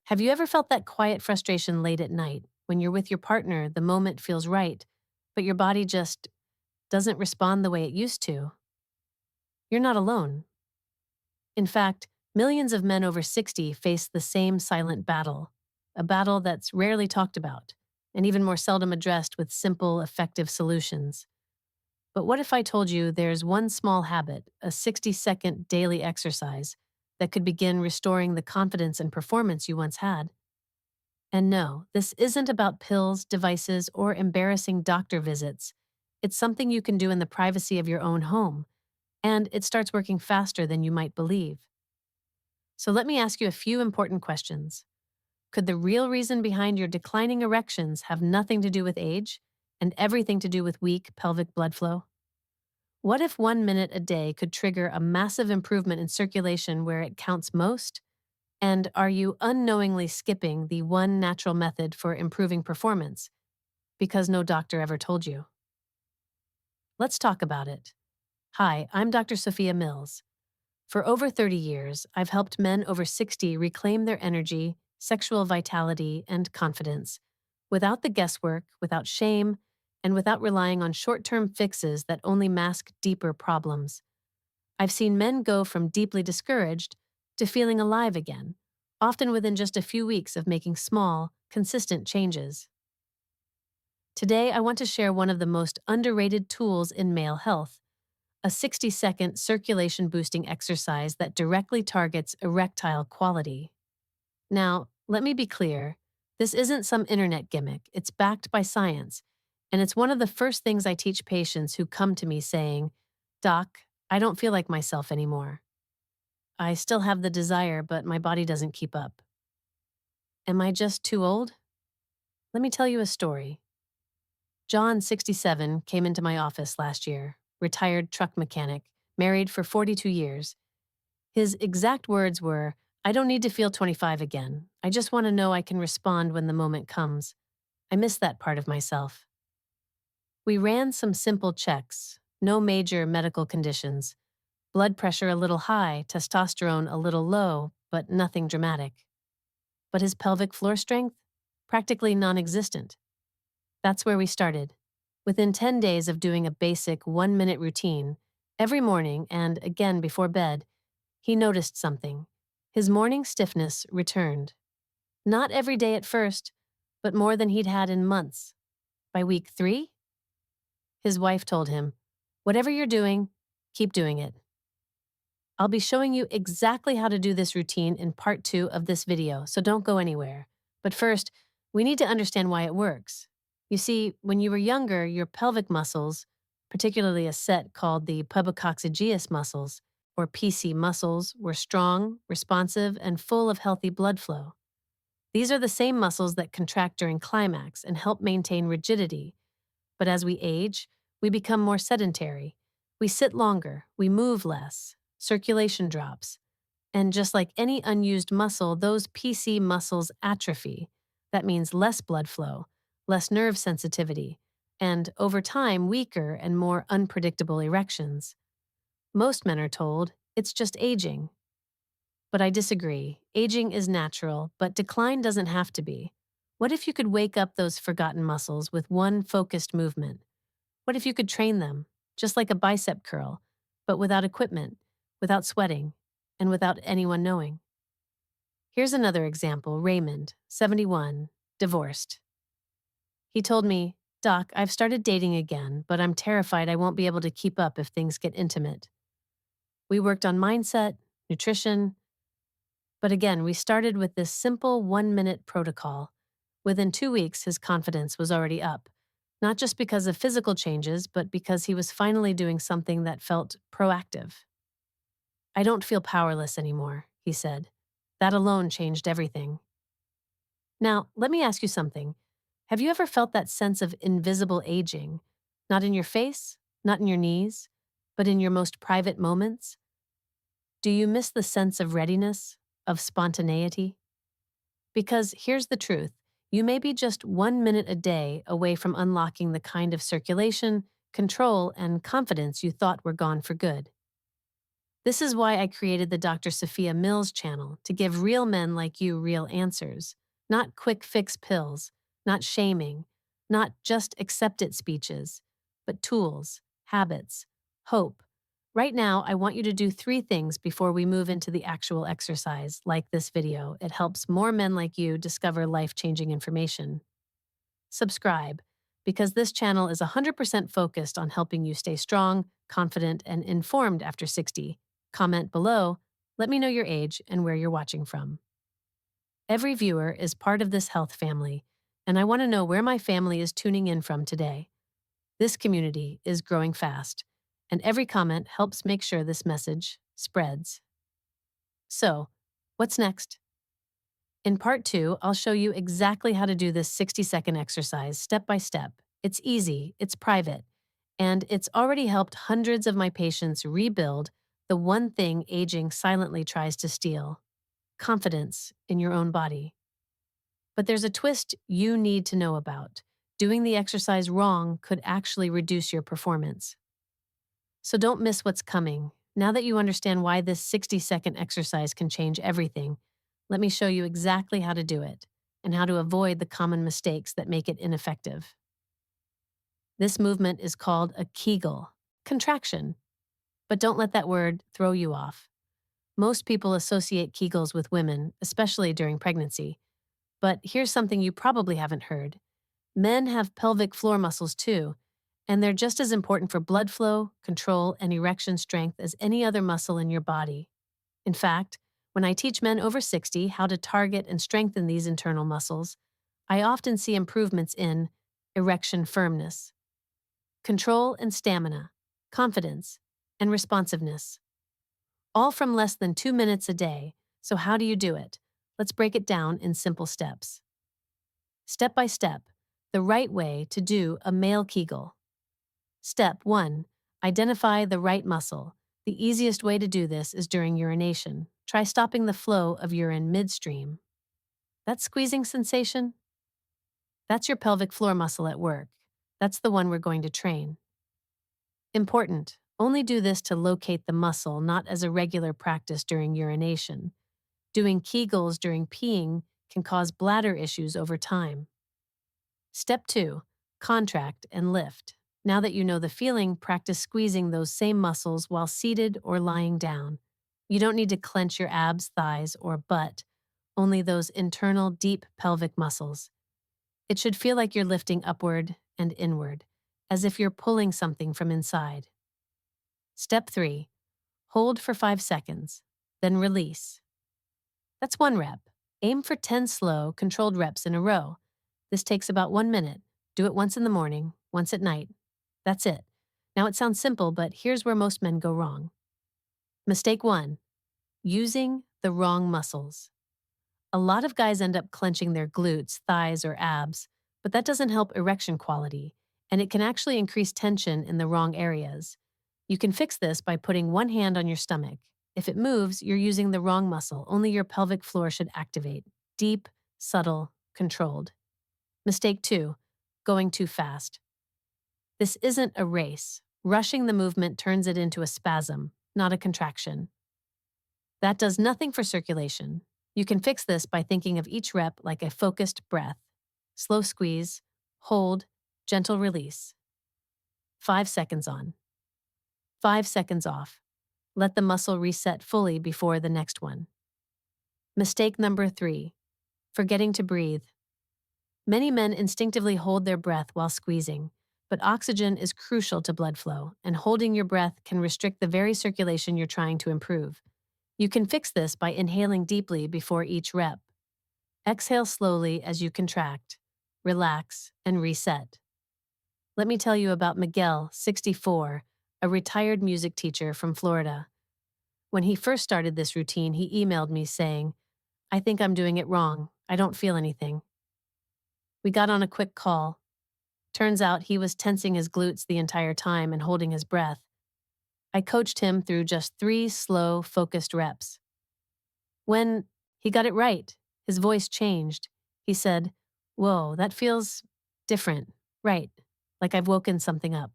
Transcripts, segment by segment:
Have you ever felt that quiet frustration late at night when you're with your partner, the moment feels right, but your body just doesn't respond the way it used to? You're not alone. In fact, millions of men over 60 face the same silent battle, a battle that's rarely talked about, and even more seldom addressed with simple, effective solutions. But what if I told you there's one small habit, a 60-second daily exercise, that could begin restoring the confidence and performance you once had? And no, this isn't about pills, devices, or embarrassing doctor visits. It's something you can do in the privacy of your own home, and it starts working faster than you might believe. So let me ask you a few important questions. Could the real reason behind your declining erections have nothing to do with age and everything to do with weak pelvic blood flow? What if 1 minute a day could trigger a massive improvement in circulation where it counts most? And are you unknowingly skipping the one natural method for improving performance because no doctor ever told you? Let's talk about it. Hi, I'm Dr. Sophia Mills. For over 30 years, I've helped men over 60 reclaim their energy, sexual vitality, and confidence without the guesswork, without shame, and without relying on short-term fixes that only mask deeper problems. I've seen men go from deeply discouraged to feeling alive again, often within just a few weeks of making small, consistent changes. Today, I want to share one of the most underrated tools in male health, a 60-second circulation boosting exercise that directly targets erectile quality. Now, let me be clear, this isn't some internet gimmick, it's backed by science, and it's one of the first things I teach patients who come to me saying, "Doc, I don't feel like myself anymore. I still have the desire, but my body doesn't keep up. Am I just too old?" Let me tell you a story. John, 67, came into my office last year, retired truck mechanic, married for 42 years. His exact words were, "I don't need to feel 25 again. I just want to know I can respond when the moment comes. I miss that part of myself." We ran some simple checks, no major medical conditions. Blood pressure a little high, testosterone a little low, but nothing dramatic. But his pelvic floor strength? Practically non-existent. That's where we started. Within 10 days of doing a basic 1 minute routine, every morning and again before bed, he noticed something. His morning stiffness returned. Not every day at first, but more than he'd had in months. By week 3, his wife told him, "Whatever you're doing, keep doing it." I'll be showing you exactly how to do this routine in part 2 of this video, so don't go anywhere. But first, we need to understand why it works. You see, when you were younger, your pelvic muscles, particularly a set called the pubococcygeus muscles, or PC muscles, were strong, responsive, and full of healthy blood flow. These are the same muscles that contract during climax and help maintain rigidity. But as we age, we become more sedentary. We sit longer, we move less, circulation drops. And just like any unused muscle, those PC muscles atrophy. That means less blood flow, less nerve sensitivity, and over time, weaker and more unpredictable erections. Most men are told it's just aging. But I disagree. Aging is natural, but decline doesn't have to be. What if you could wake up those forgotten muscles with one focused movement? What if you could train them, just like a bicep curl, but without equipment, without sweating, and without anyone knowing? Here's another example. Raymond, 71, divorced. He told me, "Doc, I've started dating again, but I'm terrified I won't be able to keep up if things get intimate." We worked on mindset, nutrition, but again, we started with this simple 1 minute protocol. Within 2 weeks, his confidence was already up, not just because of physical changes, but because he was finally doing something that felt proactive. "I don't feel powerless anymore," he said. That alone changed everything. Now, let me ask you something. Have you ever felt that sense of invisible aging? Not in your face, not in your knees, but in your most private moments? Do you miss the sense of readiness, of spontaneity? Because here's the truth. You may be just 1 minute a day away from unlocking the kind of circulation, control, and confidence you thought were gone for good. This is why I created the Dr. Sophia Mills channel to give real men like you real answers, not quick fix pills, not shaming, not just accept it speeches, but tools, habits, hope. Right now, I want you to do 3 things before we move into the actual exercise, like this video. It helps more men like you discover life changing information. Subscribe, because this channel is 100% focused on helping you stay strong, confident, and informed after 60. Comment below, let me know your age and where you're watching from. Every viewer is part of this health family, and I want to know where my family is tuning in from today. This community is growing fast, and every comment helps make sure this message spreads. So, what's next? In part 2, I'll show you exactly how to do this 60-second exercise step by step. It's easy, it's private, and it's already helped hundreds of my patients rebuild the one thing aging silently tries to steal: confidence in your own body. But there's a twist you need to know about. Doing the exercise wrong could actually reduce your performance. So don't miss what's coming. Now that you understand why this 60-second exercise can change everything, let me show you exactly how to do it and how to avoid the common mistakes that make it ineffective. This movement is called a Kegel, contraction. But don't let that word throw you off. Most people associate Kegels with women, especially during pregnancy. But here's something you probably haven't heard. Men have pelvic floor muscles too, and they're just as important for blood flow, control, and erection strength as any other muscle in your body. In fact, when I teach men over 60 how to target and strengthen these internal muscles, I often see improvements in erection firmness, control and stamina, confidence, and responsiveness, all from less than 2 minutes a day. So how do you do it? Let's break it down in simple steps. Step by step, the right way to do a male Kegel. Step 1. Identify the right muscle. The easiest way to do this is during urination. Try stopping the flow of urine midstream. That squeezing sensation? That's your pelvic floor muscle at work. That's the one we're going to train. Important. Only do this to locate the muscle, not as a regular practice during urination. Doing Kegels during peeing can cause bladder issues over time. Step 2. Contract and lift. Now that you know the feeling, practice squeezing those same muscles while seated or lying down. You don't need to clench your abs, thighs, or butt, only those internal, deep pelvic muscles. It should feel like you're lifting upward and inward, as if you're pulling something from inside. Step 3. Hold for 5 seconds, then release. That's 1 rep. Aim for 10 slow, controlled reps in a row. This takes about 1 minute. Do it once in the morning, once at night. That's it. Now it sounds simple, but here's where most men go wrong. Mistake 1. Using the wrong muscles. A lot of guys end up clenching their glutes, thighs, or abs, but that doesn't help erection quality, and it can actually increase tension in the wrong areas. You can fix this by putting one hand on your stomach. If it moves, you're using the wrong muscle. Only your pelvic floor should activate. Deep, subtle, controlled. Mistake 2. Going too fast. This isn't a race. Rushing the movement turns it into a spasm, not a contraction. That does nothing for circulation. You can fix this by thinking of each rep like a focused breath. Slow squeeze, hold, gentle release. 5 seconds on. 5 seconds off. Let the muscle reset fully before the next one. Mistake number 3. Forgetting to breathe. Many men instinctively hold their breath while squeezing, but oxygen is crucial to blood flow, and holding your breath can restrict the very circulation you're trying to improve. You can fix this by inhaling deeply before each rep. Exhale slowly as you contract, relax, and reset. Let me tell you about Miguel, 64, a retired music teacher from Florida. When he first started this routine, he emailed me saying, "I think I'm doing it wrong. I don't feel anything." We got on a quick call. Turns out he was tensing his glutes the entire time and holding his breath. I coached him through just 3 slow, focused reps. When he got it right, his voice changed. He said, "Whoa, that feels different, right, like I've woken something up."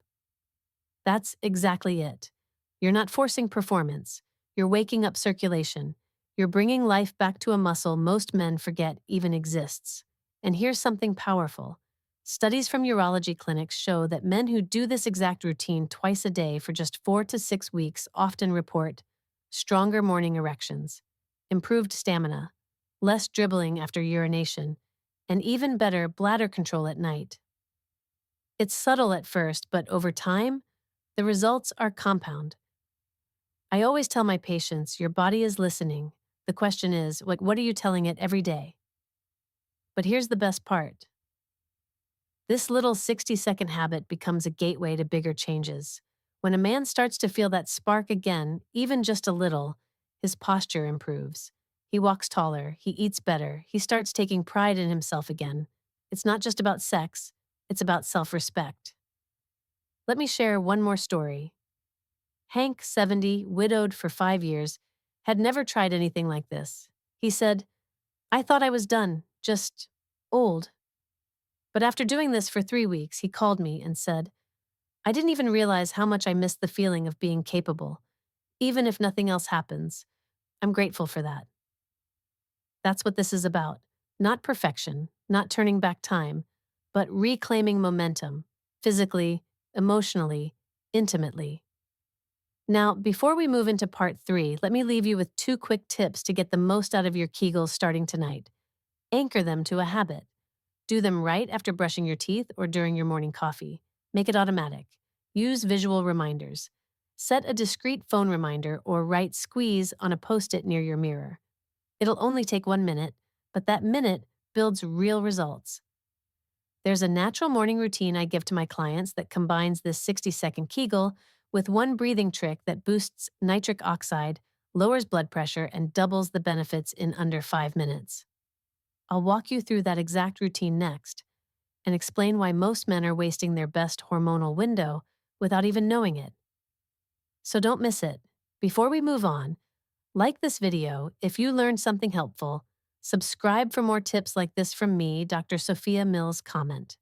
That's exactly it. You're not forcing performance. You're waking up circulation. You're bringing life back to a muscle most men forget even exists. And here's something powerful. Studies from urology clinics show that men who do this exact routine twice a day for just 4 to 6 weeks often report stronger morning erections, improved stamina, less dribbling after urination, and even better bladder control at night. It's subtle at first, but over time, the results are compound. I always tell my patients, your body is listening. The question is, what are you telling it every day? But here's the best part. This little 60-second habit becomes a gateway to bigger changes. When a man starts to feel that spark again, even just a little, his posture improves. He walks taller, he eats better, he starts taking pride in himself again. It's not just about sex, it's about self-respect. Let me share one more story. Hank, 70, widowed for 5 years, had never tried anything like this. He said, I thought I was done, just old. But after doing this for 3 weeks, he called me and said, I didn't even realize how much I missed the feeling of being capable. Even if nothing else happens, I'm grateful for that. That's what this is about. Not perfection, not turning back time, but reclaiming momentum, physically, emotionally, intimately. Now, before we move into part 3, let me leave you with 2 quick tips to get the most out of your Kegels starting tonight. Anchor them to a habit. Do them right after brushing your teeth or during your morning coffee. Make it automatic. Use visual reminders. Set a discrete phone reminder or write squeeze on a post-it near your mirror. It'll only take 1 minute, but that minute builds real results. There's a natural morning routine I give to my clients that combines this 60-second Kegel with one breathing trick that boosts nitric oxide, lowers blood pressure, and doubles the benefits in under 5 minutes. I'll walk you through that exact routine next and explain why most men are wasting their best hormonal window without even knowing it. So don't miss it. Before we move on, like this video if you learned something helpful. Subscribe for more tips like this from me, Dr. Sophia Mills. Comment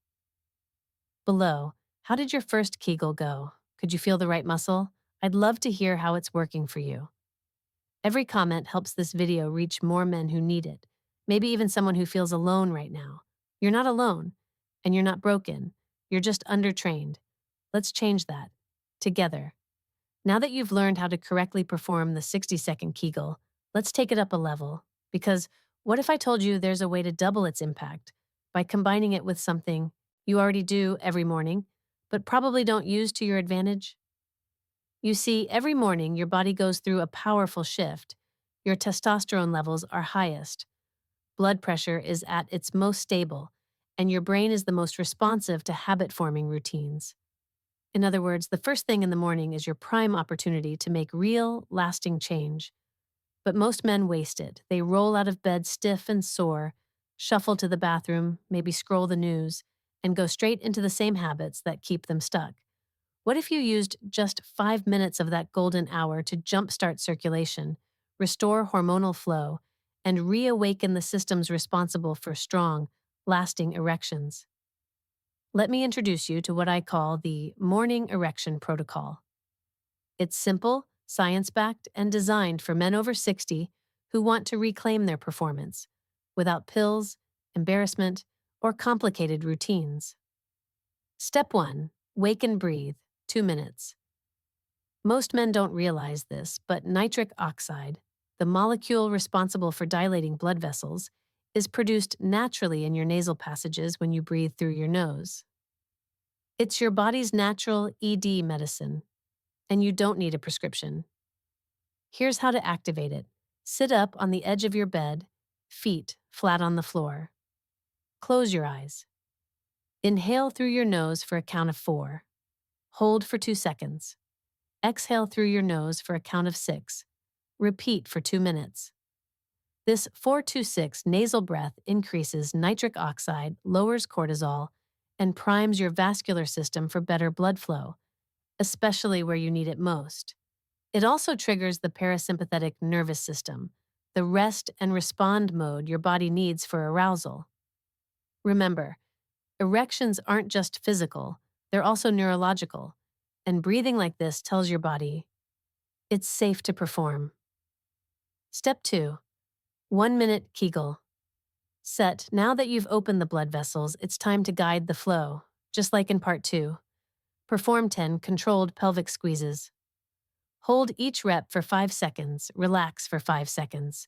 below, how did your first Kegel go? Could you feel the right muscle? I'd love to hear how it's working for you. Every comment helps this video reach more men who need it, maybe even someone who feels alone right now. You're not alone, and you're not broken. You're just undertrained. Let's change that. Together. Now that you've learned how to correctly perform the 60-second Kegel, let's take it up a level. Because what if I told you there's a way to double its impact by combining it with something you already do every morning, but probably don't use to your advantage? You see, every morning your body goes through a powerful shift. Your testosterone levels are highest. Blood pressure is at its most stable, and your brain is the most responsive to habit-forming routines. In other words, the first thing in the morning is your prime opportunity to make real, lasting change. But most men waste it. They roll out of bed stiff and sore, shuffle to the bathroom, maybe scroll the news, and go straight into the same habits that keep them stuck. What if you used just 5 minutes of that golden hour to jumpstart circulation, restore hormonal flow, and reawaken the systems responsible for strong, lasting erections? Let me introduce you to what I call the morning erection protocol. It's simple, science-backed, and designed for men over 60 who want to reclaim their performance without pills, embarrassment, or complicated routines. Step 1. Wake and breathe, 2 minutes. Most men don't realize this, but nitric oxide, the molecule responsible for dilating blood vessels, is produced naturally in your nasal passages when you breathe through your nose. It's your body's natural ED medicine, and you don't need a prescription. Here's how to activate it. Sit up on the edge of your bed, feet flat on the floor. Close your eyes. Inhale through your nose for a count of 4. Hold for 2 seconds. Exhale through your nose for a count of 6. Repeat for 2 minutes. This 4-2-6 nasal breath increases nitric oxide, lowers cortisol, and primes your vascular system for better blood flow, especially where you need it most. It also triggers the parasympathetic nervous system, the rest and respond mode your body needs for arousal. Remember, erections aren't just physical, they're also neurological, and breathing like this tells your body, it's safe to perform. Step 2. 1-minute Kegel. Set. Now that you've opened the blood vessels, it's time to guide the flow, just like in part 2. Perform 10 controlled pelvic squeezes. Hold each rep for 5 seconds, relax for 5 seconds.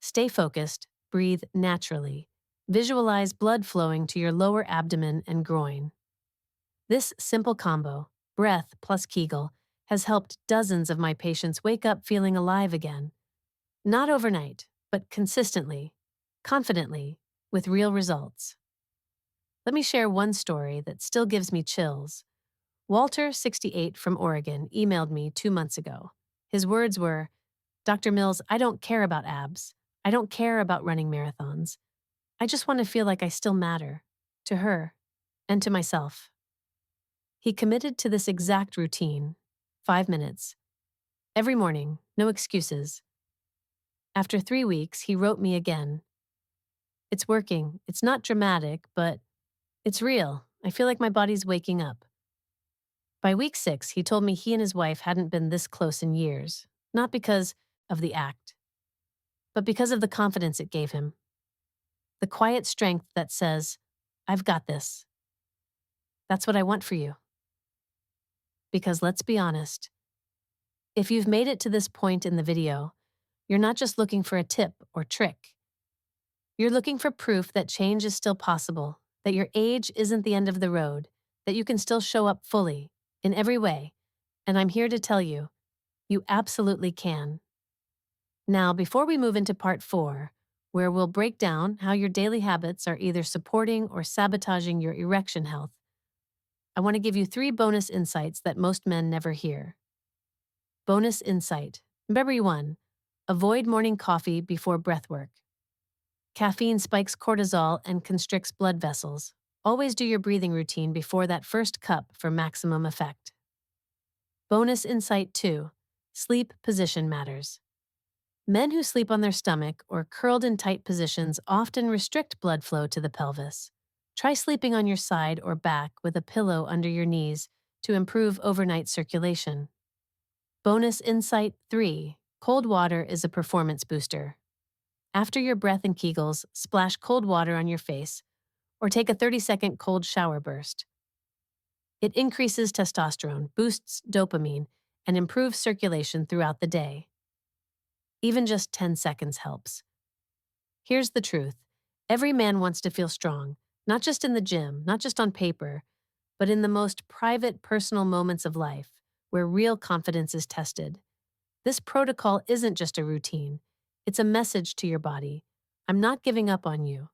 Stay focused, breathe naturally. Visualize blood flowing to your lower abdomen and groin. This simple combo, breath plus Kegel, has helped dozens of my patients wake up feeling alive again. Not overnight, but consistently, confidently, with real results. Let me share one story that still gives me chills. Walter, 68, from Oregon, emailed me 2 months ago. His words were, "Dr. Mills, I don't care about abs. I don't care about running marathons. I just want to feel like I still matter. To her. And to myself." He committed to this exact routine. 5 minutes. Every morning, no excuses. After 3 weeks, he wrote me again. "It's working. It's not dramatic, but it's real. I feel like my body's waking up." By week 6, he told me he and his wife hadn't been this close in years, not because of the act, but because of the confidence it gave him. The quiet strength that says, "I've got this." That's what I want for you. Because let's be honest, if you've made it to this point in the video, you're not just looking for a tip or trick. You're looking for proof that change is still possible, that your age isn't the end of the road, that you can still show up fully, in every way. And I'm here to tell you, you absolutely can. Now, before we move into part 4, where we'll break down how your daily habits are either supporting or sabotaging your erection health, I want to give you 3 bonus insights that most men never hear. Bonus insight. Number 1, avoid morning coffee before breathwork. Caffeine spikes cortisol and constricts blood vessels. Always do your breathing routine before that first cup for maximum effect. Bonus insight 2, sleep position matters. Men who sleep on their stomach or curled in tight positions often restrict blood flow to the pelvis. Try sleeping on your side or back with a pillow under your knees to improve overnight circulation. Bonus insight 3, cold water is a performance booster. After your breath and Kegels, splash cold water on your face or take a 30-second cold shower burst. It increases testosterone, boosts dopamine, and improves circulation throughout the day. Even just 10 seconds helps. Here's the truth. Every man wants to feel strong, not just in the gym, not just on paper, but in the most private, personal moments of life, where real confidence is tested. This protocol isn't just a routine. It's a message to your body. I'm not giving up on you.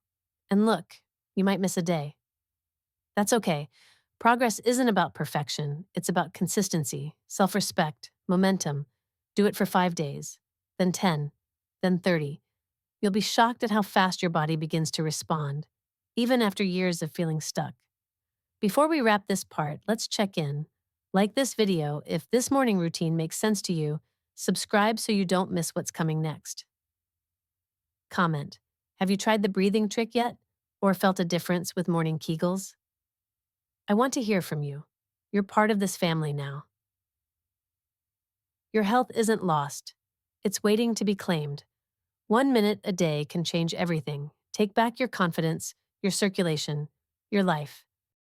And look, you might miss a day. That's okay. Progress isn't about perfection. It's about consistency, self-respect, momentum. Do it for 5 days, then 10, then 30. You'll be shocked at how fast your body begins to respond, even after years of feeling stuck. Before we wrap this part, let's check in. Like this video, if this morning routine makes sense to you, subscribe so you don't miss what's coming next. Comment. Have you tried the breathing trick yet? Or felt a difference with morning Kegels? I want to hear from you. You're part of this family now. Your health isn't lost. It's waiting to be claimed. 1 minute a day can change everything. Take back your confidence, your circulation, your life.